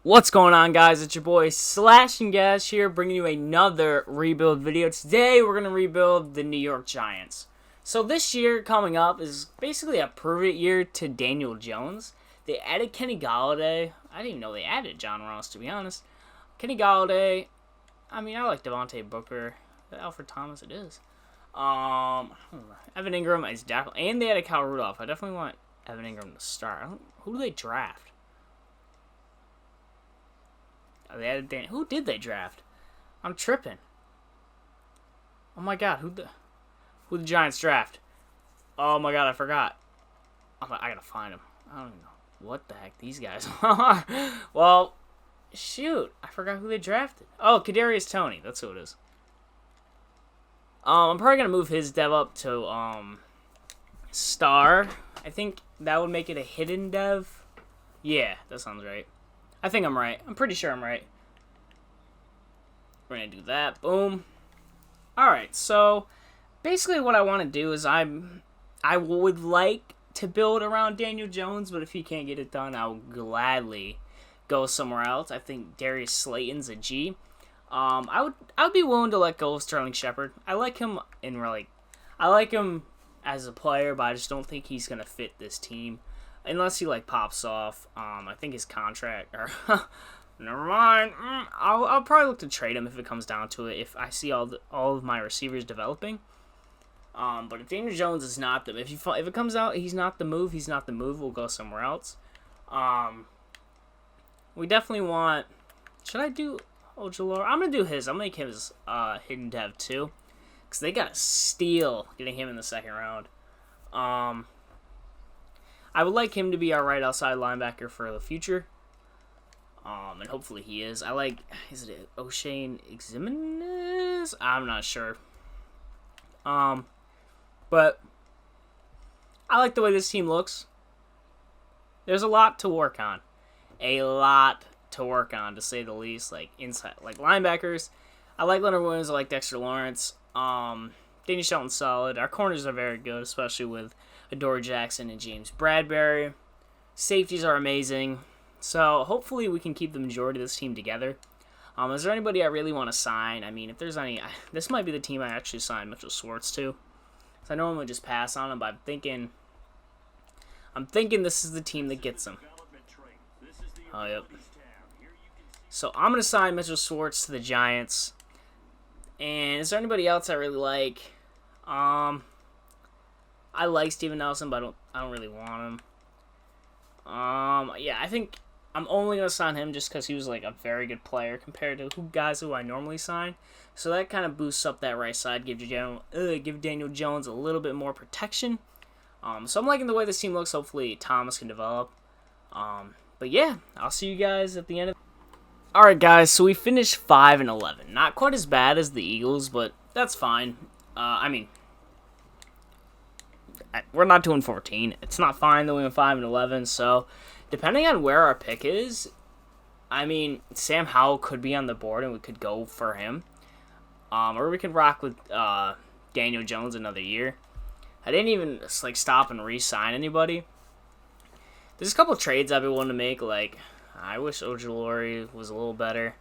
What's going on, guys? It's your boy Slashing Gas here, bringing you another rebuild video. Today we're going to rebuild the New York Giants. So this year coming up is basically a prove-it year to Daniel Jones. They added Kenny Golladay. I didn't even know they added John Ross, to be honest. Kenny Golladay. I mean, I like Devontae Booker. Alfred Thomas it is. Evan Ingram is definitely, and they added Kyle Rudolph. I definitely want Evan Ingram to start. Who do they draft? They added Dan. Who did they draft? I'm tripping. Oh my god, who the Giants draft? Oh my god, I forgot. I gotta find them. I don't even know what the heck these guys are. Well, shoot, I forgot who they drafted. Oh, Kadarius Toney. That's who it is. I'm probably gonna move his dev up to star. I think that would make it a hidden dev. Yeah, that sounds right. I think I'm right. I'm pretty sure I'm right. We're going to do that. Boom. Alright, so basically what I want to do is I would like to build around Daniel Jones, but if he can't get it done, I'll gladly go somewhere else. I think Darius Slayton's a G. I would be willing to let go of Sterling Shepard. I like him as a player, but I just don't think he's going to fit this team. Unless he pops off, I think his contract never mind. I'll probably look to trade him if it comes down to it. If I see all of my receivers developing, but if Daniel Jones is not the if it comes out he's not the move, we'll go somewhere else. We definitely want. Should I do Ojulari? I'm gonna do his. I'll make his hidden dev too, because they got a steal getting him in the second round. I would like him to be our right outside linebacker for the future. And hopefully he is. Is it O'Shane Eximenez? I'm not sure. But I like the way this team looks. There's a lot to work on. To say the least. Inside, linebackers. I like Leonard Williams. I like Dexter Lawrence. Danny Shelton's solid. Our corners are very good, especially with Adoree Jackson and James Bradbury. Safeties are amazing. So hopefully we can keep the majority of this team together. Is there anybody I really want to sign? I mean, if there's any, this might be the team I actually sign Mitchell Schwartz to. So I normally just pass on him, but I'm thinking this is the team that gets him. Oh, yep. So I'm going to sign Mitchell Schwartz to the Giants. And is there anybody else I really like? I like Steven Nelson, but I don't really want him. Yeah, I think I'm only gonna sign him just because he was a very good player compared to guys who I normally sign. So that kind of boosts up that right side, give Daniel Jones a little bit more protection. So I'm liking the way this team looks. Hopefully Thomas can develop. But yeah, I'll see you guys at the end of. All right, guys. So we finished 5-11. Not quite as bad as the Eagles, but that's fine. I mean, we're not doing 14. It's not fine that we went 5-11. So, depending on where our pick is, I mean, Sam Howell could be on the board and we could go for him. Or we could rock with Daniel Jones another year. I didn't even stop and re-sign anybody. There's a couple trades I've been wanting to make. I wish Ojulari was a little better.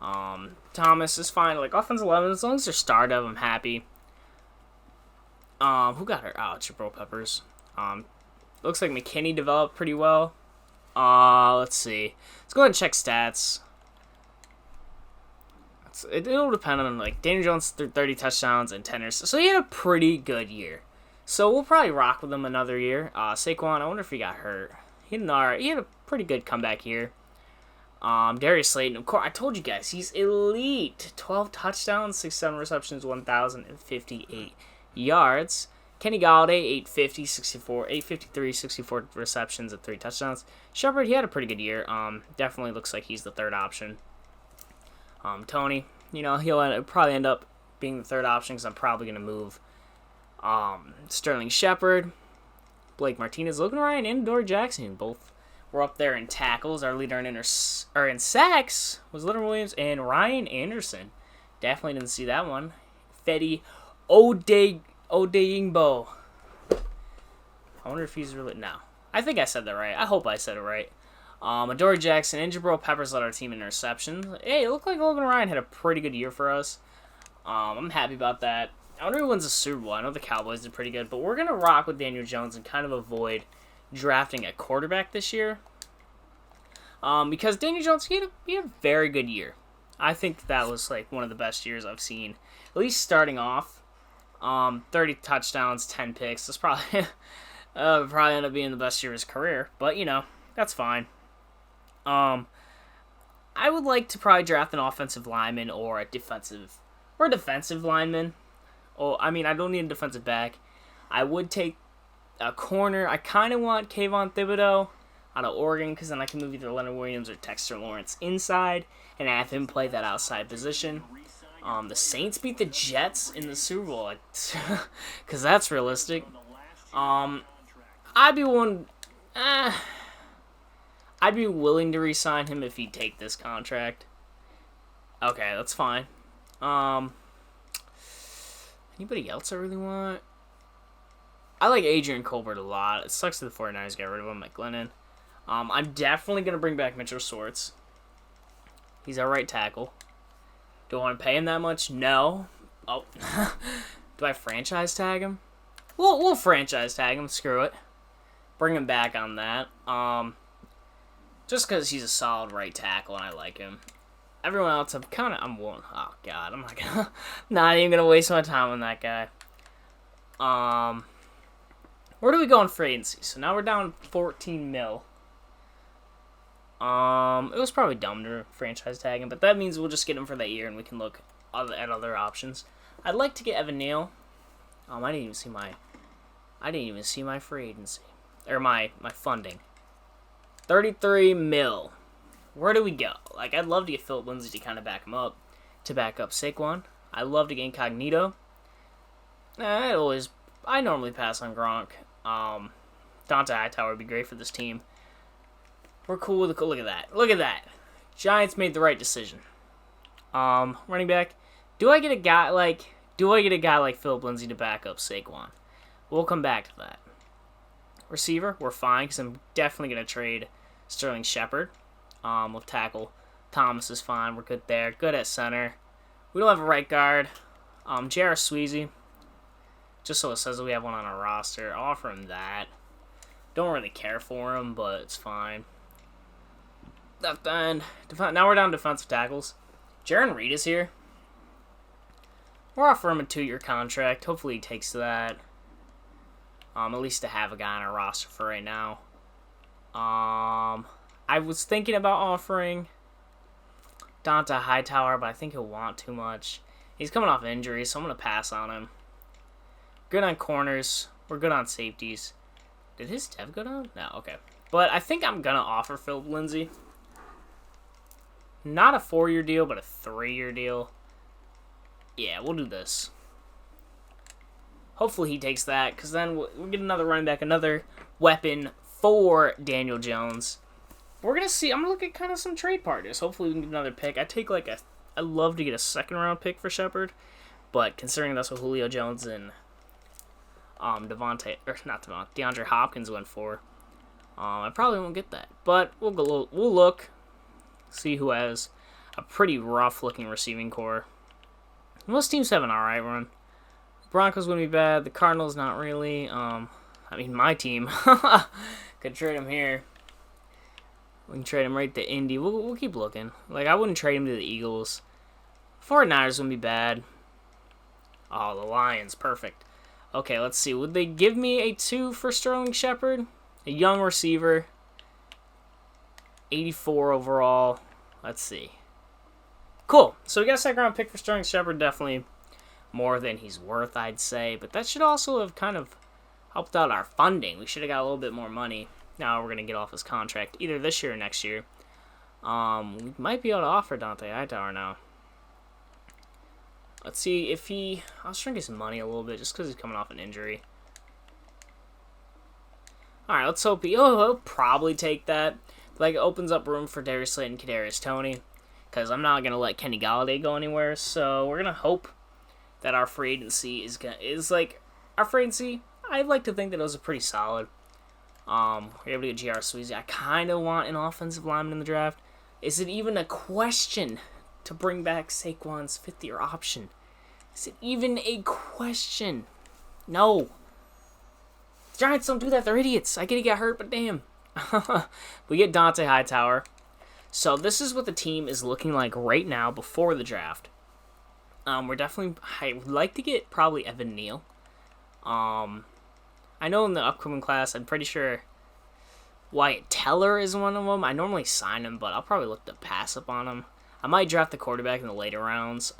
Thomas is fine. Offensive 11, as long as they're starred up, I'm happy. Who got her? Oh, Jabril Peppers. Looks like McKinney developed pretty well. Let's see. Let's go ahead and check stats. It'll depend on, Daniel Jones threw 30 touchdowns and 10 interceptions. So he had a pretty good year. So we'll probably rock with him another year. Saquon, I wonder if he got hurt. He had a pretty good comeback year. Darius Slayton, of course, I told you guys, he's elite. 12 touchdowns, 67 receptions, 1,058 yards. Kenny Golladay, 853, 64 receptions and 3 touchdowns. Shepard, he had a pretty good year. Definitely looks like he's the third option. Toney, he'll probably end up being the third option because I'm probably going to move Sterling Shepard. Blake Martinez, Logan Ryan, and Adoree Jackson. Both were up there in tackles. Our leader in sacks was Leonard Williams and Ryan Anderson. Definitely didn't see that one. Fetty Odeyingbo. I wonder if he's really... No. I think I said that right. I hope I said it right. Adoree Jackson and Jabril Peppers led our team in interceptions. Hey, it looked like Logan Ryan had a pretty good year for us. I'm happy about that. I wonder who wins the Super Bowl. I know the Cowboys did pretty good, but we're going to rock with Daniel Jones and kind of avoid drafting a quarterback this year. Because Daniel Jones, he had a very good year. I think that was like one of the best years I've seen. At least starting off. 30 touchdowns, 10 picks. That's probably probably end up being the best year of his career. But, that's fine. I would like to probably draft an offensive lineman or a defensive lineman. I don't need a defensive back. I would take a corner. I kind of want Kayvon Thibodeau out of Oregon because then I can move either Leonard Williams or Dexter Lawrence inside and have him play that outside position. The Saints beat the Jets in the Super Bowl because that's realistic. I'd be willing to re-sign him if he'd take this contract. Okay, that's fine. Anybody else I really want? I like Adrian Colbert a lot. It sucks that the 49ers got rid of him, Mike Glennon. I'm definitely going to bring back Mitchell Schwartz. He's our right tackle. Do I want to pay him that much? No. Oh. Do I franchise tag him? We'll franchise tag him. Screw it. Bring him back on that. Just because he's a solid right tackle and I like him. Everyone else, I'm willing. Oh God, I'm not even gonna waste my time on that guy. Where do we go in free agency? So now we're down 14 mil. It was probably dumb to franchise tag him, but that means we'll just get him for that year and we can look at other options. I'd like to get Evan Neal. I didn't even see my free agency or my funding. 33 mil. Where do we go? I'd love to get Philip Lindsay to kind of back him up, to back up Saquon. I'd love to get Incognito. I normally pass on Gronk. Dante Hightower would be great for this team. We're cool with look at that. Look at that. Giants made the right decision. Running back. Do I get a guy like Philip Lindsay to back up Saquon? We'll come back to that. Receiver, we're fine because I'm definitely going to trade Sterling Shepard. Left tackle, Thomas is fine. We're good there. Good at center. We don't have a right guard. J.R. Sweezy. Just so it says that we have one on our roster. I'll offer him that. Don't really care for him, but it's fine. Left end. Now we're down to defensive tackles. Jaron Reed is here. We're offering him a 2-year contract. Hopefully he takes that. At least to have a guy on our roster for right now. I was thinking about offering Dante Hightower, but I think he'll want too much. He's coming off injury, so I'm going to pass on him. Good on corners. We're good on safeties. Did his dev go down? No, okay. But I think I'm going to offer Philip Lindsay. Not a 4-year deal, but a 3-year deal. Yeah, we'll do this. Hopefully he takes that, because then we'll get another running back, another weapon for Daniel Jones. We're going to see. I'm going to look at kind of some trade partners. Hopefully we can get another pick. I'd love to get a 2nd-round pick for Shepard, but considering that's what Julio Jones and DeAndre Hopkins went for, I probably won't get that. But we'll look, see who has a pretty rough-looking receiving core. Most teams have an alright run. Broncos wouldn't be bad. The Cardinals, not really. My team. Could trade him here. We can trade him right to Indy. We'll keep looking. I wouldn't trade him to the Eagles. 49ers wouldn't be bad. Oh, the Lions. Perfect. Okay, let's see. Would they give me a 2 for Sterling Shepard? A young receiver. 84 overall. Let's see. Cool. So we got a 2nd-round pick for Sterling Shepard. Definitely more than he's worth, I'd say. But that should also have kind of helped out our funding. We should have got a little bit more money. Now we're going to get off his contract either this year or next year. We might be able to offer Dante Hightower now. Let's see if I'll shrink his money a little bit just because he's coming off an injury. Alright, let's hope he'll probably take that. It opens up room for Darius Slade and Kadarius Toney. Because I'm not going to let Kenny Golladay go anywhere. So we're going to hope that our free agency is our free agency, I'd like to think that it was a pretty solid. We're able to get J.R. Sweezy. I kind of want an offensive lineman in the draft. Is it even a question to bring back Saquon's fifth-year option? Is it even a question? No. Giants don't do that. They're idiots. I get he got hurt, but damn. We get Dante Hightower. So this is what the team is looking like right now before the draft. We're definitely... I would like to get probably Evan Neal. I know in the upcoming class, I'm pretty sure Wyatt Teller is one of them. I normally sign him, but I'll probably look to pass up on him. I might draft the quarterback in the later rounds.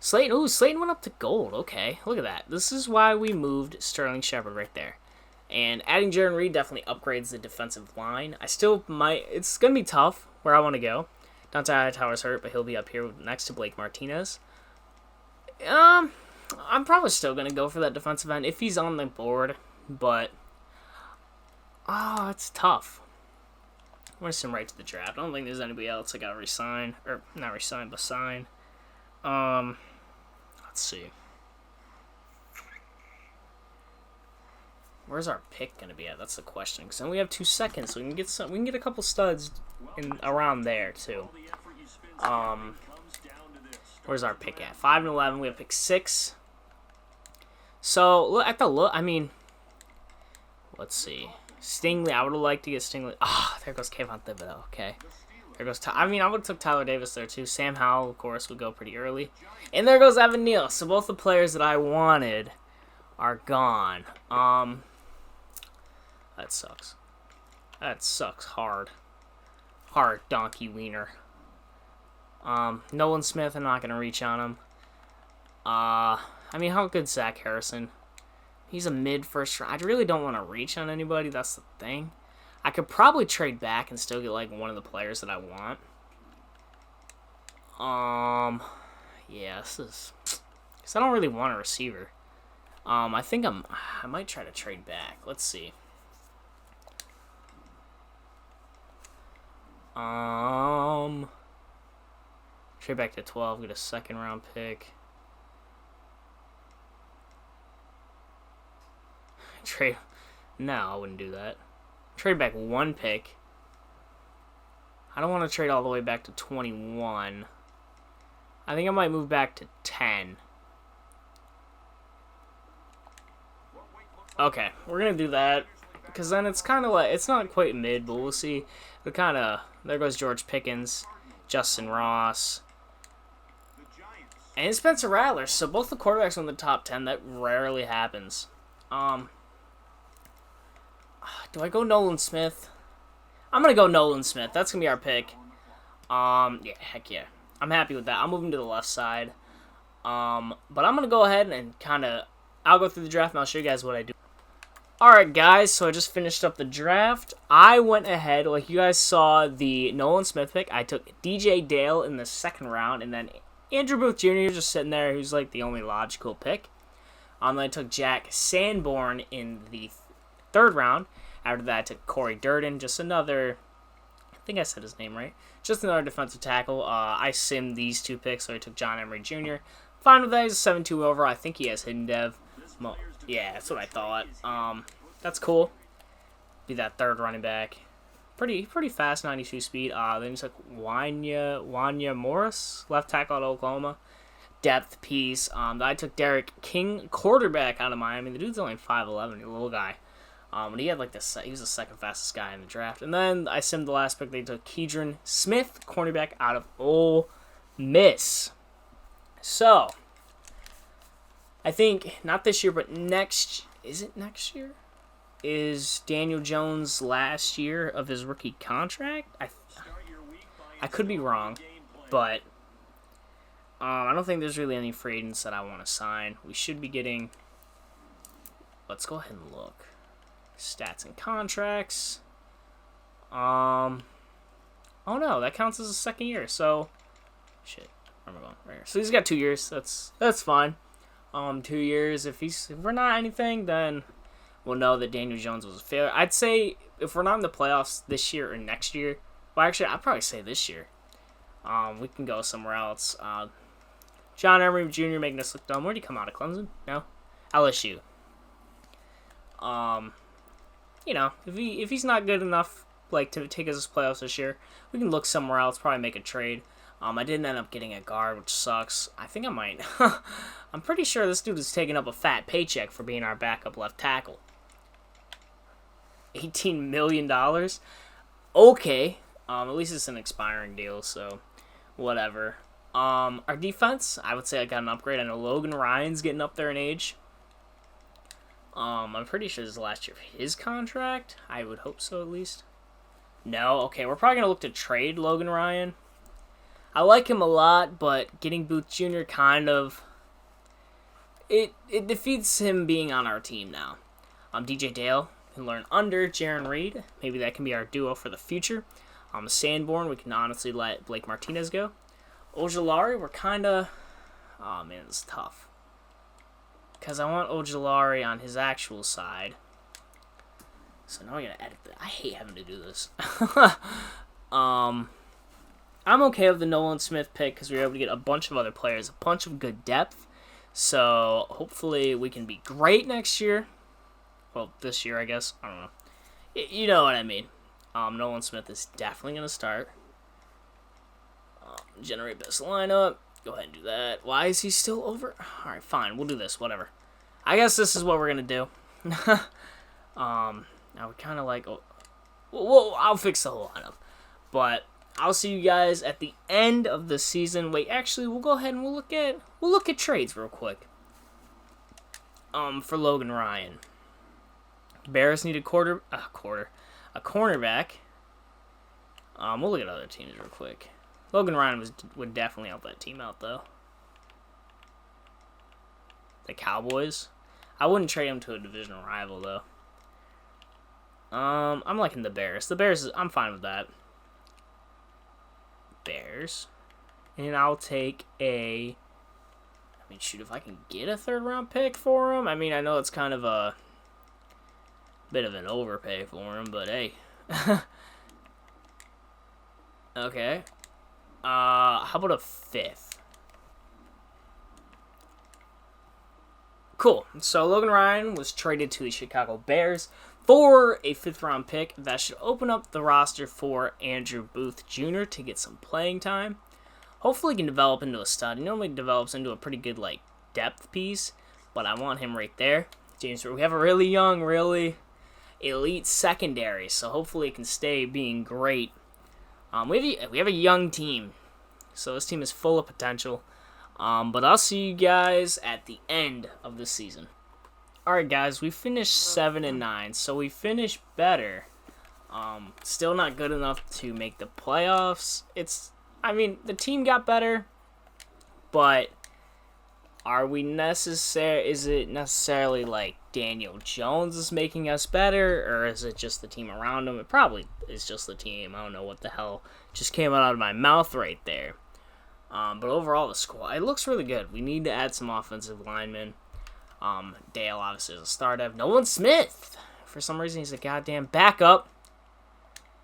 Slayton. Ooh, Slayton went up to gold. Okay, look at that. This is why we moved Sterling Shepard right there. And adding Jarran Reed definitely upgrades the defensive line. I still might... It's going to be tough where I want to go. Dante Hightower's hurt, but he'll be up here next to Blake Martinez. I'm probably still going to go for that defensive end if he's on the board. But... it's tough. I'm going to send right to the draft. I don't think there's anybody else I got to resign. Or, not resign, but sign. Let's see. Where's our pick gonna be at? That's the question. Because then we have 2 seconds, so we can get some. We can get a couple studs in around there too. Where's our pick at? 5 and 11. We have pick 6. So look at the look. I mean, let's see. Stingley. I would have liked to get Stingley. There goes Kayvon Thibodeau. Okay. There goes. I mean, I would have took Tyler Davis there too. Sam Howell, of course, would go pretty early. And there goes Evan Neal. So both the players that I wanted are gone. That sucks. That sucks hard. Hard donkey wiener. Nolan Smith, I'm not gonna reach on him. I mean, how good's Zach Harrison? He's a mid first round. I really don't want to reach on anybody. That's the thing. I could probably trade back and still get like one of the players that I want. Yeah, this is because I don't really want a receiver. I think I might try to trade back. Let's see. Trade back to 12, get a second round pick. Trade. No, I wouldn't do that. Trade back 1 pick. I don't want to trade all the way back to 21. I think I might move back to 10. Okay, we're going to do that. Because then it's kind of like, it's not quite mid, but we'll see. It kind of, there goes George Pickens, Justin Ross, and Spencer Rattler. So both the quarterbacks in the top 10, that rarely happens. Do I go Nolan Smith? I'm going to go Nolan Smith. That's going to be our pick. Yeah, heck yeah. I'm happy with that. I'm moving to the left side. But I'm going to go ahead and kind of, I'll go through the draft and I'll show you guys what I do. Alright guys, so I just finished up the draft. I went ahead, like you guys saw the Nolan Smith pick. I took DJ Dale in the 2nd round, and then Andrew Booth Jr. just sitting there, who's like the only logical pick. Then I took Jack Sanborn in the 3rd round. After that, I took Corey Durden, just another, I think I said his name right, just another defensive tackle. I simmed these 2 picks, so I took John Emery Jr. Fine with that, he's a 7-2 overall. I think he has hidden dev. Yeah, that's what I thought. That's cool. Be that 3rd running back. Pretty fast, 92 speed. Then you took Wanya Morris, left tackle at Oklahoma. Depth piece. I took Derek King, quarterback out of Miami. The dude's only 5'11", a little guy. But he had like he was the 2nd fastest guy in the draft. And then I simmed the last pick. They took Keidron Smith, cornerback out of Ole Miss. So, I think, not this year, but is it next year? Is Daniel Jones' last year of his rookie contract? I could be wrong, but I don't think there's really any free agents that I want to sign. We should be getting, let's go ahead and look. Stats and contracts. Oh no, that counts as a 2nd year, so, shit, where am I going? Right here. So he's got 2 years, that's fine. 2 years. If we're not anything, then we'll know that Daniel Jones was a failure. I'd say if we're not in the playoffs this year or next year, well, actually, I'd probably say this year. We can go somewhere else. John Emery Jr. making us look dumb. Where did he come out of? Clemson? No, LSU. if he's not good enough like to take us to playoffs this year, we can look somewhere else. Probably make a trade. I didn't end up getting a guard, which sucks. I think I might. I'm pretty sure this dude is taking up a fat paycheck for being our backup left tackle. $18 million? Okay. At least it's an expiring deal, so whatever. Our defense, I would say I got an upgrade. I know Logan Ryan's getting up there in age. I'm pretty sure this is the last year of his contract. I would hope so, at least. No? Okay, we're probably going to look to trade Logan Ryan. I like him a lot, but getting Booth Jr. kind of... It defeats him being on our team now. DJ Dale can learn under Jaron Reed. Maybe that can be our duo for the future. Sanborn, we can honestly let Blake Martinez go. Ojulari, we're kind of... Oh, man, it's tough. Because I want Ojulari on his actual side. So now I gotta edit that. I hate having to do this. I'm okay with the Nolan Smith pick because we were able to get a bunch of other players, a bunch of good depth. So hopefully we can be great next year. Well, this year, I guess. I don't know. You know what I mean. Nolan Smith is definitely going to start. Generate best lineup. Go ahead and do that. Why is he still over? Alright, fine. We'll do this. Whatever. I guess this is what we're going to do. Now we kind of like... Well, I'll fix the whole lineup. But... I'll see you guys at the end of the season. Wait, actually, we'll go ahead and we'll look at trades real quick. For Logan Ryan, Bears need a cornerback. We'll look at other teams real quick. Logan Ryan would definitely help that team out though. The Cowboys. I wouldn't trade him to a divisional rival though. I'm liking the Bears. The Bears, I'm fine with that. Bears, and I'll take a... I mean, shoot, if I can get a third-round pick for him. I mean, I know it's kind of a bit of an overpay for him, but hey. Okay. How about a fifth? Cool. So Logan Ryan was traded to the Chicago Bears for a fifth-round pick. That should open up the roster for Andrew Booth Jr. to get some playing time. Hopefully he can develop into a stud. He normally develops into a pretty good, depth piece, but I want him right there. James, we have a really young, really elite secondary, so hopefully it can stay being great. We have a young team, so this team is full of potential. But I'll see you guys at the end of the season. Alright guys, we finished 7-9, so we finished better. Still not good enough to make the playoffs. The team got better, but is it necessarily like Daniel Jones is making us better, or is it just the team around him? It probably is just the team. I don't know what the hell just came out of my mouth right there. But overall, the squad, it looks really good. We need to add some offensive linemen. Dale obviously is a star dev. Nolan Smith, for some reason, he's a goddamn backup.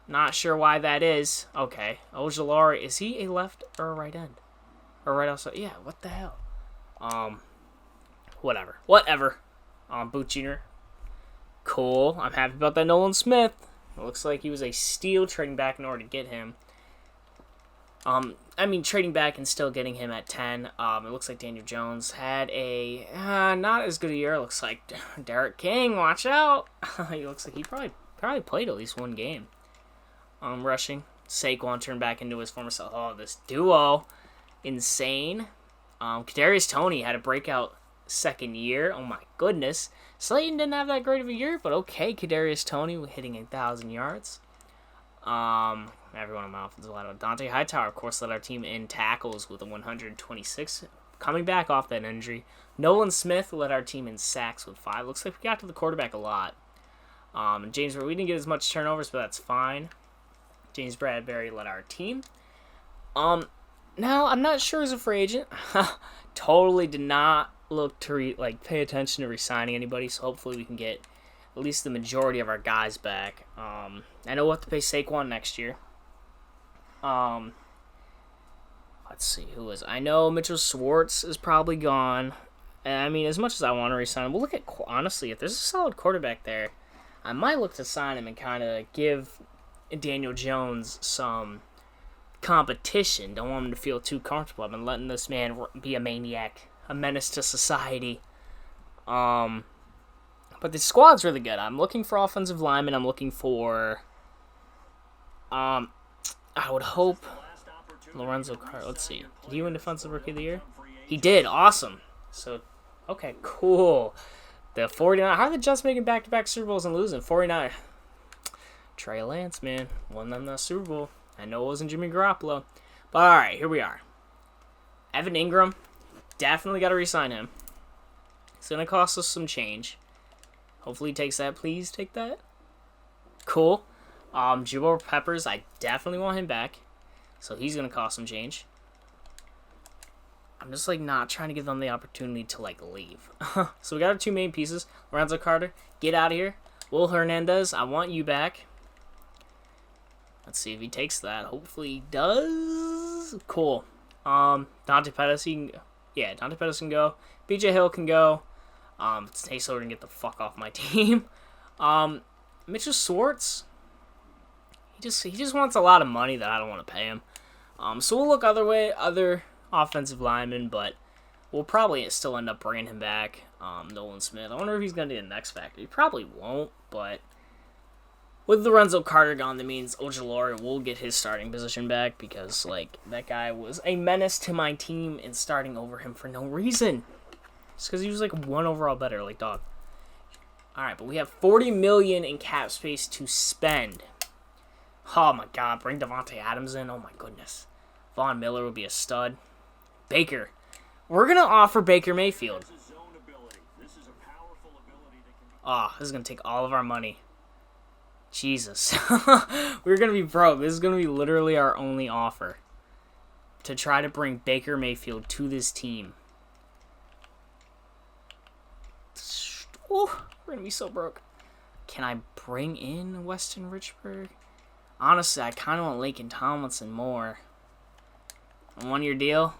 Not sure why that is. Okay. Ojulari, is he a left or a right end? Or right outside? Yeah, what the hell? Whatever. Booth Jr. Cool. I'm happy about that Nolan Smith. It looks like he was a steal trading back in order to get him. Trading back and still getting him at 10. It looks like Daniel Jones had a not as good a year. It looks like Derek King, watch out. He looks like he probably played at least one game. Rushing. Saquon turned back into his former self. Oh, this duo. Insane. Kadarius Toney had a breakout second year. Oh my goodness. Slayton didn't have that great of a year, but okay. Kadarius Toney hitting 1,000 yards. Everyone on my offensive line. Dante Hightower, of course, led our team in tackles with a 126. Coming back off that injury. Nolan Smith led our team in sacks with 5. Looks like we got to the quarterback a lot. James, we didn't get as much turnovers, but that's fine. James Bradbury led our team. Now, I'm not sure as a free agent. Totally did not look to pay attention to re-signing anybody, so hopefully we can get at least the majority of our guys back. I know we'll have to pay Saquon next year. Let's see, who is... I know Mitchell Schwartz is probably gone. As much as I want to re-sign him, we'll look at... Honestly, if there's a solid quarterback there, I might look to sign him and kind of give Daniel Jones some competition. Don't want him to feel too comfortable. I've been letting this man be a maniac, a menace to society. But the squad's really good. I'm looking for offensive linemen. I'm looking for, I would hope Lorenzo Carter. Let's see. Did he win Defensive Rookie of the Year? He did. Awesome. So, okay, cool. The 49. How are they just making back-to-back Super Bowls and losing? 49. Trey Lance, man. Won them that Super Bowl. I know it wasn't Jimmy Garoppolo. But, all right, here we are. Evan Ingram. Definitely got to re-sign him. It's going to cost us some change. Hopefully he takes that. Please take that. Cool. Jabril Peppers, I definitely want him back. So he's going to cost some change. I'm just, like, not trying to give them the opportunity to, like, leave. So we got our two main pieces. Lorenzo Carter, get out of here. Will Hernandez, I want you back. Let's see if he takes that. Hopefully he does. Cool. Dante Pettis, Dante Pettis can go. BJ Hill can go. Stay so and get the fuck off my team. Mitchell Schwartz. He just wants a lot of money that I don't want to pay him. So we'll look other offensive linemen, but we'll probably still end up bringing him back. Nolan Smith. I wonder if he's going to be the next factor. He probably won't, but with Lorenzo Carter gone, that means Ojulari will get his starting position back because, like, that guy was a menace to my team and starting over him for no reason. Just because he was, like, one overall better, like, dog. Alright, but we have $40 million in cap space to spend. Oh, my God. Bring Devontae Adams in. Oh, my goodness. Von Miller would be a stud. Baker. We're going to offer Baker Mayfield. Oh, this is going to take all of our money. Jesus. We're going to be broke. This is going to be literally our only offer. To try to bring Baker Mayfield to this team. Oh, we're going to be so broke. Can I bring in Weston Richburg? Honestly, I kind of want Laken Tomlinson more. A 1-year deal.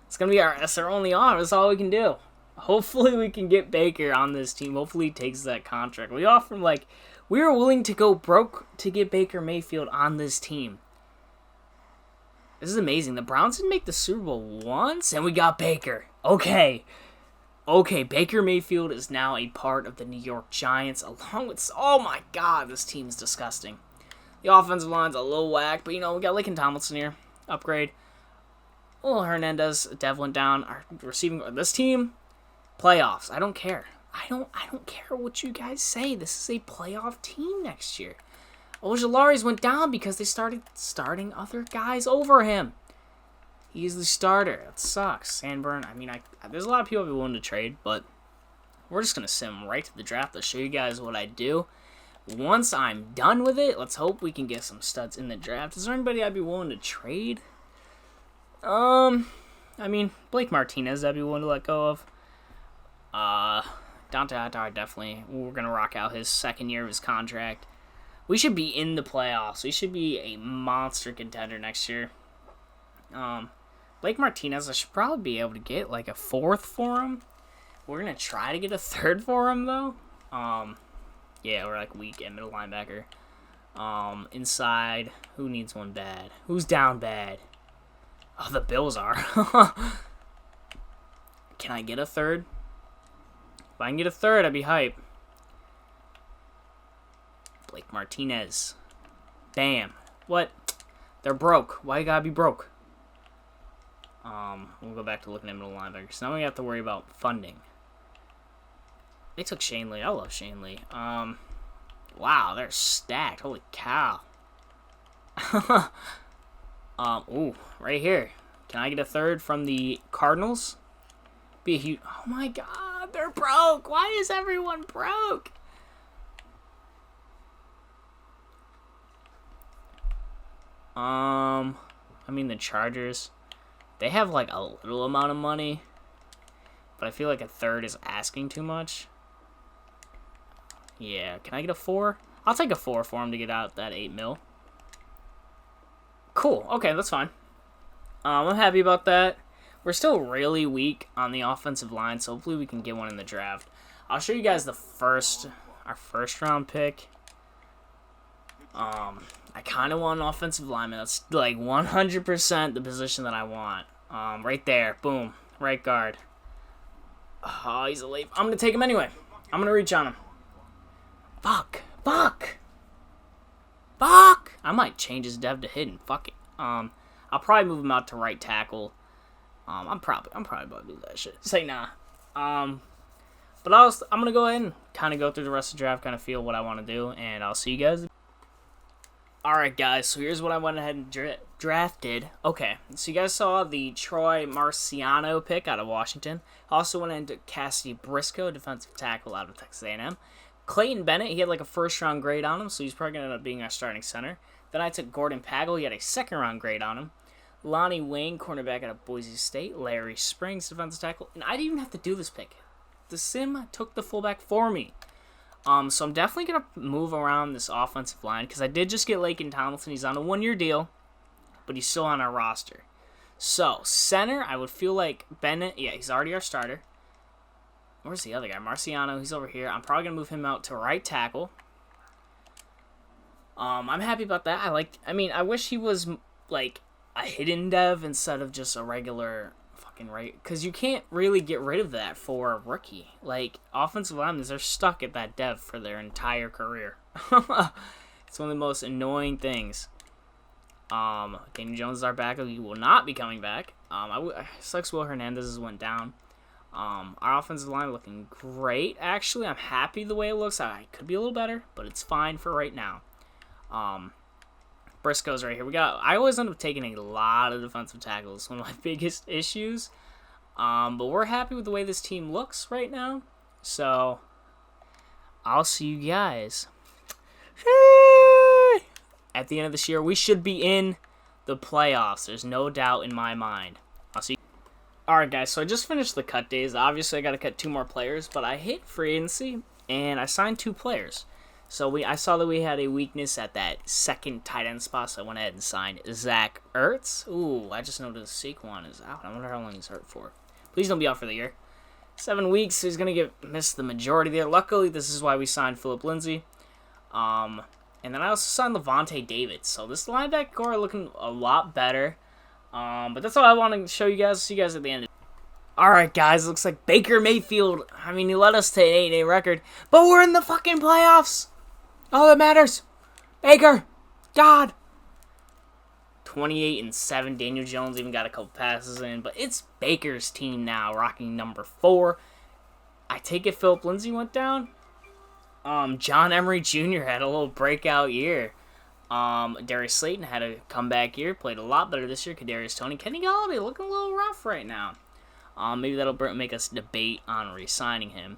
It's going to be that's our only offer. That's all we can do. Hopefully we can get Baker on this team. Hopefully he takes that contract. We offer him, like, we were willing to go broke to get Baker Mayfield on this team. This is amazing. The Browns didn't make the Super Bowl once, and we got Baker. Okay, Baker Mayfield is now a part of the New York Giants, along with, oh my God, this team is disgusting. The offensive line's a little whack, but, you know, we got Laken Tomlinson here. Upgrade. Oh, Hernandez, Dev went down. Our receiving, this team, playoffs. I don't care. I don't care what you guys say. This is a playoff team next year. Ojulari's went down because they started starting other guys over him. He's the starter. That sucks. Sandburn, I mean, there's a lot of people I'd be willing to trade, but we're just going to send them right to the draft. I'll show you guys what I do. Once I'm done with it, let's hope we can get some studs in the draft. Is there anybody I'd be willing to trade? I mean, Blake Martinez I'd be willing to let go of. Dante Hightower, definitely. We're going to rock out his second year of his contract. We should be in the playoffs. We should be a monster contender next year. Blake Martinez, I should probably be able to get, like, a 4th for him. We're going to try to get a 3rd for him, though. Yeah, we're, like, weak at middle linebacker. Inside, who needs one bad? Who's down bad? Oh, the Bills are. Can I get a 3rd? If I can get a 3rd, I'd be hype. Blake Martinez. Bam. What? They're broke. Why you gotta be broke? We'll go back to looking at middle linebackers. Now we have to worry about funding. They took Shane Lee. I love Shane Lee. Wow, they're stacked. Holy cow. Ooh, right here. Can I get a 3rd from the Cardinals? Be a huge. Oh my God, they're broke. Why is everyone broke? I mean the Chargers. They have like a little amount of money, but I feel like a 3rd is asking too much. Yeah, can I get a 4? I'll take a 4 for him to get out that 8 mil. Cool. Okay, that's fine. I'm happy about that. We're still really weak on the offensive line, so hopefully we can get one in the draft. I'll show you guys the first. our first round pick. I kind of want an offensive lineman. That's like 100% the position that I want. Right there. Boom. Right guard. Oh, he's a late. I'm going to take him anyway. I'm going to reach on him. Fuck. I might change his dev to hidden. Fuck it. I'll probably move him out to right tackle. I'm probably about to do that shit. Say nah. But I'm going to go ahead and kind of go through the rest of the draft, kind of feel what I want to do, and I'll see you guys. Alright guys, so here's what I went ahead and drafted. Okay, so you guys saw the Troy Marciano pick out of Washington. Also went into Cassidy Briscoe, defensive tackle out of Texas A&M. Clayton Bennett, he had like a first-round grade on him, so he's probably going to end up being our starting center. Then I took Gordon Pagel, he had a second-round grade on him. Lonnie Wayne, cornerback out of Boise State. Larry Springs, defensive tackle. And I didn't even have to do this pick. The sim took the fullback for me. So I'm definitely going to move around this offensive line because I did just get Laken Tomlinson. He's on a 1-year deal, but he's still on our roster. So, center, I would feel like Bennett. Yeah, he's already our starter. Where's the other guy? Marciano, he's over here. I'm probably going to move him out to right tackle. I'm happy about that. I wish he was like a hidden dev instead of just a regular fucking right. Because you can't really get rid of that for a rookie. Like, offensive linemen, they're stuck at that dev for their entire career. It's one of the most annoying things. Daniel Jones is our backup. He will not be coming back. Sucks Will Hernandez went down. Our offensive line looking great. Actually, I'm happy the way it looks. I could be a little better, but it's fine for right now. Briscoe's right here. I always end up taking a lot of defensive tackles. One of my biggest issues. But we're happy with the way this team looks right now. So, I'll see you guys at the end of this year. We should be in the playoffs. There's no doubt in my mind. I'll see you. Alright guys, so I just finished the cut days. Obviously I got to cut 2 more players, but I hit free agency and I signed 2 players. So I saw that we had a weakness at that second tight end spot, so I went ahead and signed Zach Ertz. Ooh, I just noticed Saquon is out. I wonder how long he's hurt for. Please don't be out for the year. 7 weeks, so he's going to miss the majority there. Luckily, this is why we signed Philip Lindsay. And then I also signed Levante David. So this linebacker core looking a lot better. But that's all I want to show you guys. See you guys at the end. Alright guys, looks like Baker Mayfield, he led us to an 8-8 record, but we're in the fucking playoffs! All that matters! Baker! God! 28-7, Daniel Jones even got a couple passes in, but it's Baker's team now, rocking number 4. I take it Philip Lindsay went down. John Emery Jr. had a little breakout year. Darius Slayton had a comeback year, played a lot better this year. Kadarius Toney, Kenny Golladay looking a little rough right now. Maybe that'll make us debate on re-signing him.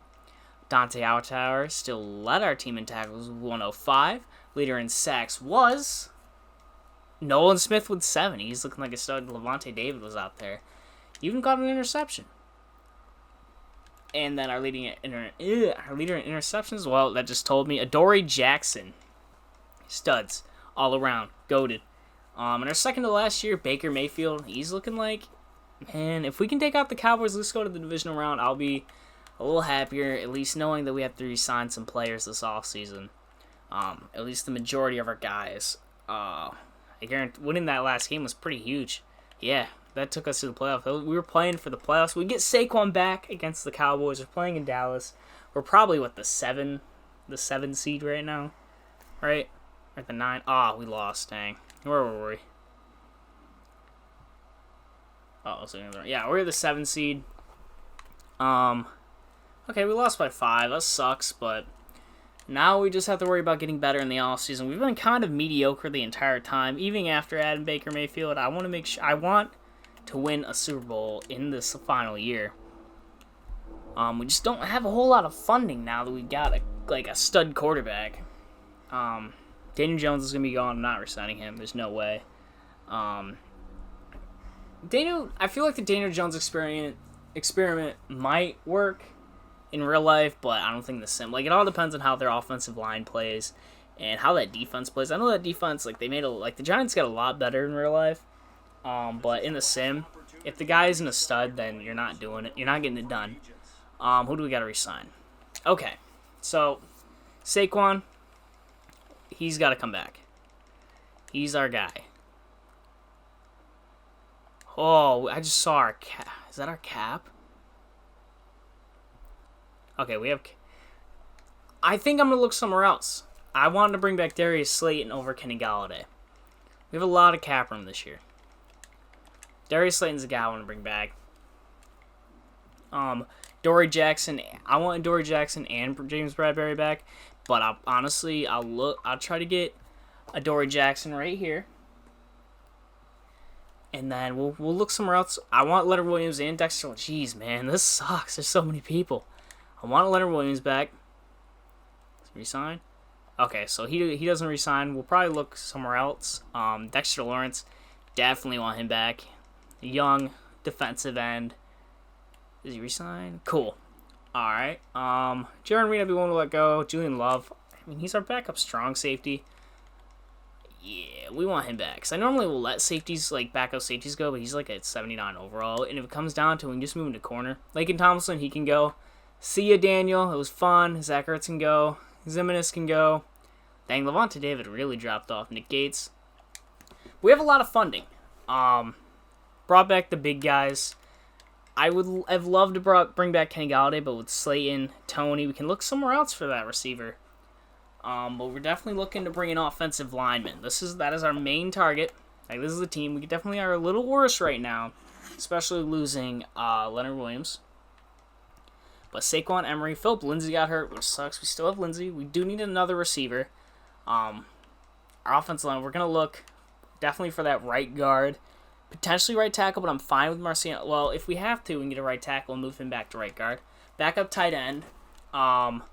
Dante Hightower still led our team in tackles with 105. Leader in sacks was Nolan Smith with 7. He's looking like a stud. Levante David was out there. Even got an interception. And then our leader in interceptions, well, that just told me Adoree Jackson. Studs all around. Goated. And our second to last year, Baker Mayfield. He's looking like, man, if we can take out the Cowboys, let's go to the divisional round. I'll be a little happier, at least knowing that we have to re-sign some players this offseason. At least the majority of our guys. I guarantee winning that last game was pretty huge. Yeah, that took us to the playoffs. We were playing for the playoffs. We get Saquon back against the Cowboys. We're playing in Dallas. We're probably, the 7 seed right now? Right? Or the 9? We lost, dang. Where were we? Yeah, we're the 7 seed. Okay, we lost by 5. That sucks, but now we just have to worry about getting better in the offseason. We've been kind of mediocre the entire time, even after adding Baker Mayfield. I want to win a Super Bowl in this final year. We just don't have a whole lot of funding now that we got a stud quarterback. Daniel Jones is gonna be gone. I'm not resigning him. There's no way. I feel like the Daniel Jones experiment might work in real life, but I don't think the sim. It all depends on how their offensive line plays and how that defense plays. I know that defense, the Giants got a lot better in real life, but in the sim, if the guy isn't a stud, then you're not doing it. You're not getting it done. Who do we got to resign? Okay, so Saquon, he's got to come back. He's our guy. Oh, I just saw our cap. Is that our cap? Okay, we have... I think I'm going to look somewhere else. I wanted to bring back Darius Slayton over Kenny Galladay. We have a lot of cap room this year. Darius Slayton's the guy I want to bring back. Dory Jackson. I want Dory Jackson and James Bradberry back, but I'll try to get a Dory Jackson right here, and then we'll look somewhere else. I want Leonard Williams and Dexter. Jeez, man, this sucks. There's so many people. I want Leonard Williams back. Resign. Okay, so he doesn't resign. We'll probably look somewhere else. Dexter Lawrence, definitely want him back. Young defensive end. Is he resign? Cool. All right. Jaron Reed, I'd be willing to let go. Julian Love. I mean, he's our backup strong safety. Yeah, we want him back. Because I normally will let safeties, like backup safeties go, but he's like at 79 overall. And if it comes down to it, we can just move him to corner. Laken Tomlinson, he can go. See ya, Daniel. It was fun. Zach Ertz can go. Zimenez can go. Dang, Levante David really dropped off. Nick Gates. We have a lot of funding. Brought back the big guys. I would have loved to bring back Kenny Galladay, but with Slayton, Tony, we can look somewhere else for that receiver. But we're definitely looking to bring in offensive linemen. That is our main target. Like, this is the team. We definitely are a little worse right now, especially losing Leonard Williams. But Saquon, Emery, Philip Lindsay got hurt, which sucks. We still have Lindsay. We do need another receiver. Our offensive line, we're going to look definitely for that right guard. Potentially right tackle, but I'm fine with Marciano. Well, if we have to, we can get a right tackle and move him back to right guard. Backup tight end. I'm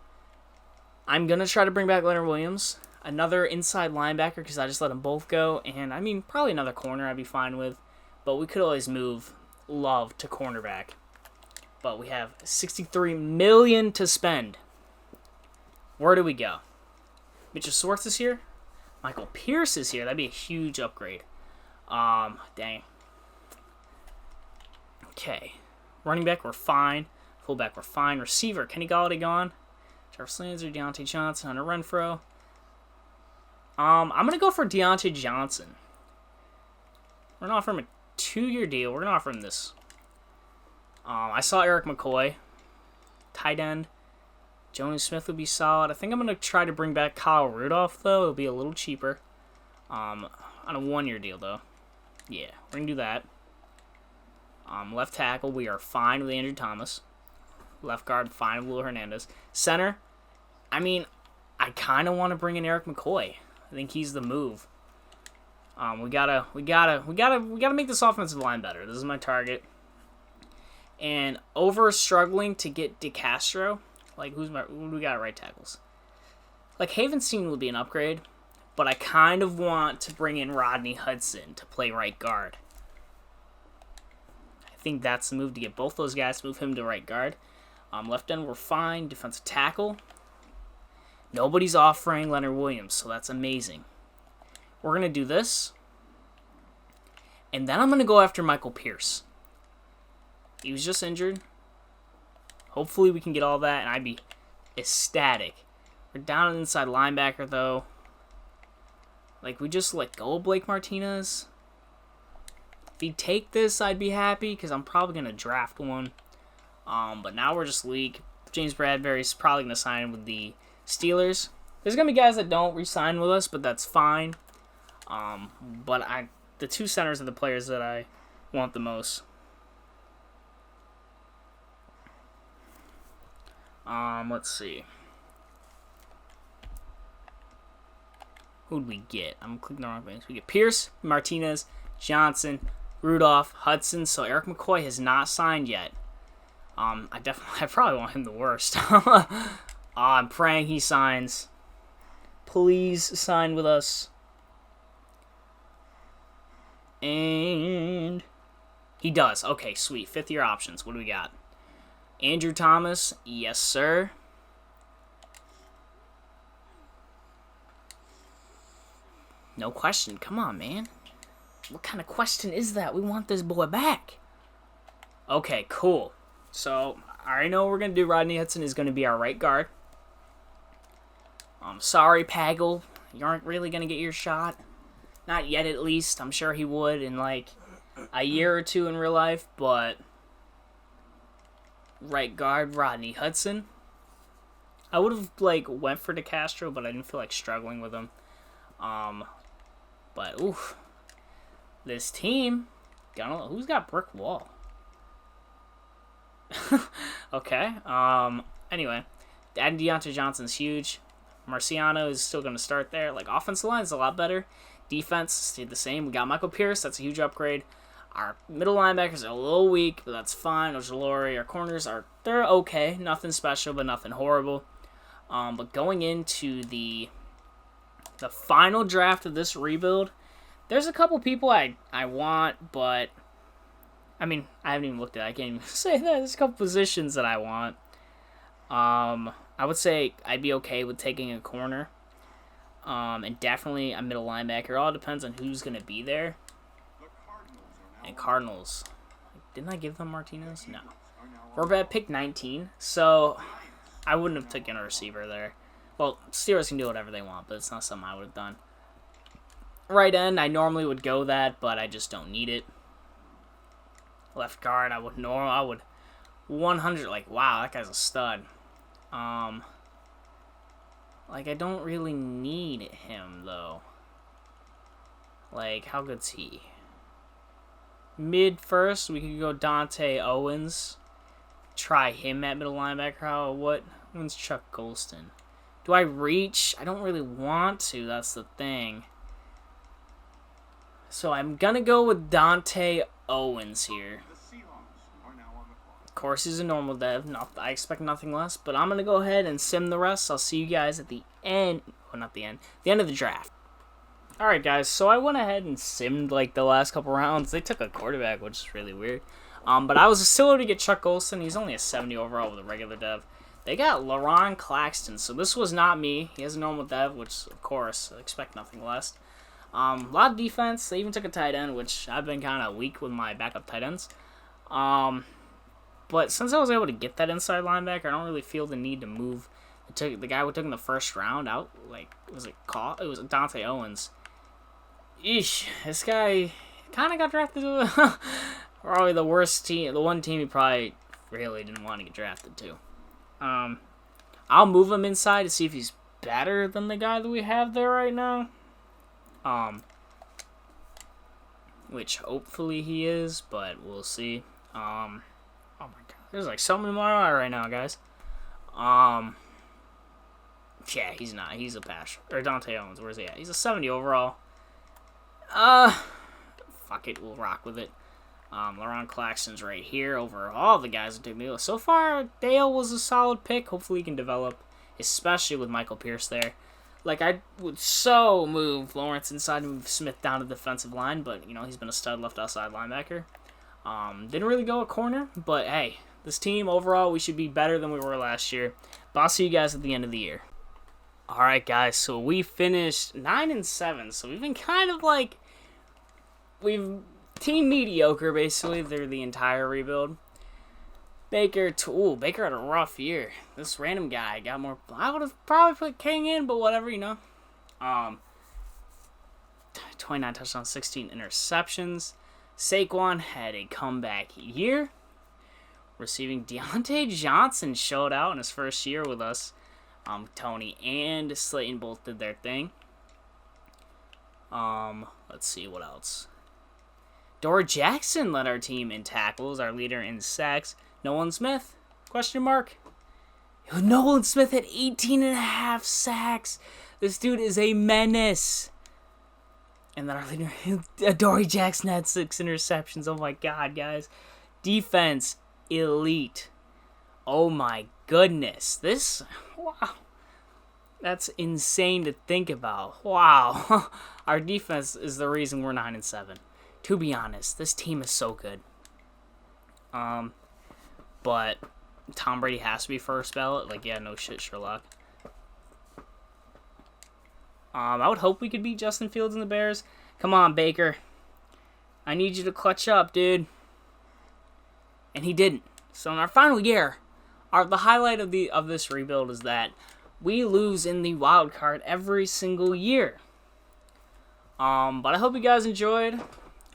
going to try to bring back Leonard Williams. Another inside linebacker because I just let them both go. And, I mean, probably another corner I'd be fine with. But we could always move Love to cornerback. But we have $63 million to spend. Where do we go? Mitchell Schwartz is here. Michael Pierce is here. That'd be a huge upgrade. Dang. Okay. Running back, we're fine. Fullback, we're fine. Receiver, Kenny Galladay gone. Jarvis Landry, Deontay Johnson, Hunter Renfrow. I'm going to go for Deontay Johnson. We're going to offer him a 2-year deal. We're going to offer him this. I saw Eric McCoy. Tight end. Jonas Smith would be solid. I think I'm going to try to bring back Kyle Rudolph, though. It'll be a little cheaper. On a 1-year deal, though. Yeah, we're going to do that. Left tackle, we are fine with Andrew Thomas. Left guard, fine with Will Hernandez. Center, I mean, I kind of want to bring in Eric McCoy. I think he's the move. We gotta make this offensive line better. This is my target. And over struggling to get DeCastro, like who do we got at right tackles? Like Havenstein will be an upgrade, but I kind of want to bring in Rodney Hudson to play right guard. I think that's the move to get both those guys, move him to right guard. Left end, we're fine. Defensive tackle. Nobody's offering Leonard Williams, so that's amazing. We're going to do this. And then I'm going to go after Michael Pierce. He was just injured. Hopefully we can get all that, and I'd be ecstatic. We're down an inside linebacker, though. Like, we just let go of Blake Martinez. If he'd take this, I'd be happy, because I'm probably going to draft one. But now we're just league. James Bradberry's probably going to sign with the Steelers. There's going to be guys that don't re-sign with us, but that's fine. But the two centers are the players that I want the most. Let's see. Who'd we get? I'm clicking the wrong things. We get Pierce, Martinez, Johnson, Rudolph, Hudson. So Eric McCoy has not signed yet. I probably want him the worst. I'm praying he signs. Please sign with us. And he does. Okay, sweet. 5th-year options. What do we got? Andrew Thomas. Yes, sir. No question. Come on, man. What kind of question is that? We want this boy back. Okay, cool. So, I already know what we're going to do. Rodney Hudson is going to be our right guard. Sorry, Pagel. You aren't really going to get your shot. Not yet, at least. I'm sure he would in, like, a year or two in real life, but... Right guard, Rodney Hudson. I would have, like, went for DeCastro, but I didn't feel like struggling with him. But, oof. This team... Who's got brick wall? Okay. Anyway. Adding Deontay Johnson's huge. Marciano is still going to start there. Like, offensive line is a lot better. Defense stayed the same. We got Michael Pierce. That's a huge upgrade. Our middle linebackers are a little weak, but that's fine. Ojulari, our corners they're okay. Nothing special, but nothing horrible. But going into the final draft of this rebuild, there's a couple people I want, but I mean, I haven't even looked at it. I can't even say that. There's a couple positions that I want. I would say I'd be okay with taking a corner. And definitely a middle linebacker. It all depends on who's going to be there. And Cardinals. Didn't I give them Martinez? No. We're at pick 19, so I wouldn't have taken a receiver there. Well, Steelers can do whatever they want, but it's not something I would have done. Right end, I normally would go that, but I just don't need it. Left guard, I would 100, like, wow, that guy's a stud. Like, I don't really need him, though. Like, how good's he? Mid first, we could go Dante Owens. Try him at middle linebacker. When's Chuck Golston? Do I reach? I don't really want to, that's the thing. So I'm gonna go with Dante Owens here. Of course, he's a normal dev. I expect nothing less, but I'm gonna go ahead and sim the rest. I'll see you guys at the end. Well, not the end. The end of the draft. All right, guys. So I went ahead and simmed like the last couple rounds. They took a quarterback, which is really weird. But I was still able to get Chuck Golston. He's only a 70 overall with a regular dev. They got LaRon Claxton, so this was not me. He has a normal dev, which of course I expect nothing less. A lot of defense. They even took a tight end, which I've been kind of weak with my backup tight ends. But since I was able to get that inside linebacker, I don't really feel the need to move. The guy who took in the first round out, like, was it caught? It was Dante Owens. Eesh, this guy kind of got drafted to probably the worst team, the one team he probably really didn't want to get drafted to. I'll move him inside to see if he's better than the guy that we have there right now. Which hopefully he is, but we'll see. Oh my god, there's like so many more right now, guys. Yeah, he's not. He's a pass. Or Dante Owens, where's he at? He's a 70 overall. Fuck it, we'll rock with it. LaRon Claxton's right here over all the guys that took me. So far, Dale was a solid pick. Hopefully he can develop, especially with Michael Pierce there. Like, I would so move Lawrence inside and move Smith down to the defensive line, but, you know, he's been a stud left outside linebacker. Didn't really go a corner, but hey, this team overall, we should be better than we were last year. But I'll see you guys at the end of the year. Alright, guys, so we finished 9-7, so we've been kind of like, team mediocre, basically, through the entire rebuild. Baker had a rough year. This random guy got more. I would have probably put King in, but whatever, you know. 29 touchdowns, 16 interceptions. Saquon had a comeback year. Receiving Deontay Johnson showed out in his first year with us. Tony and Slayton both did their thing. Let's see what else. Dory Jackson led our team in tackles, our leader in sacks. Nolan Smith? Question mark. Nolan Smith had 18.5 sacks. This dude is a menace. And then our leader, Dory Jackson, had 6 interceptions. Oh my god, guys. Defense, elite. Oh my goodness. Wow. That's insane to think about. Wow. Our defense is the reason we're 9-7. To be honest, this team is so good. But Tom Brady has to be first ballot. Like, yeah, no shit, Sherlock. I would hope we could beat Justin Fields and the Bears. Come on, Baker. I need you to clutch up, dude. And he didn't. So in our final year, the highlight of this rebuild is that we lose in the wild card every single year. But I hope you guys enjoyed.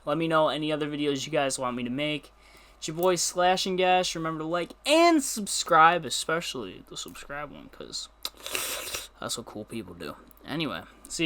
Let me know any other videos you guys want me to make. It's your boy Slash and Gash. Remember to like and subscribe, especially the subscribe one, because that's what cool people do. Anyway, see you.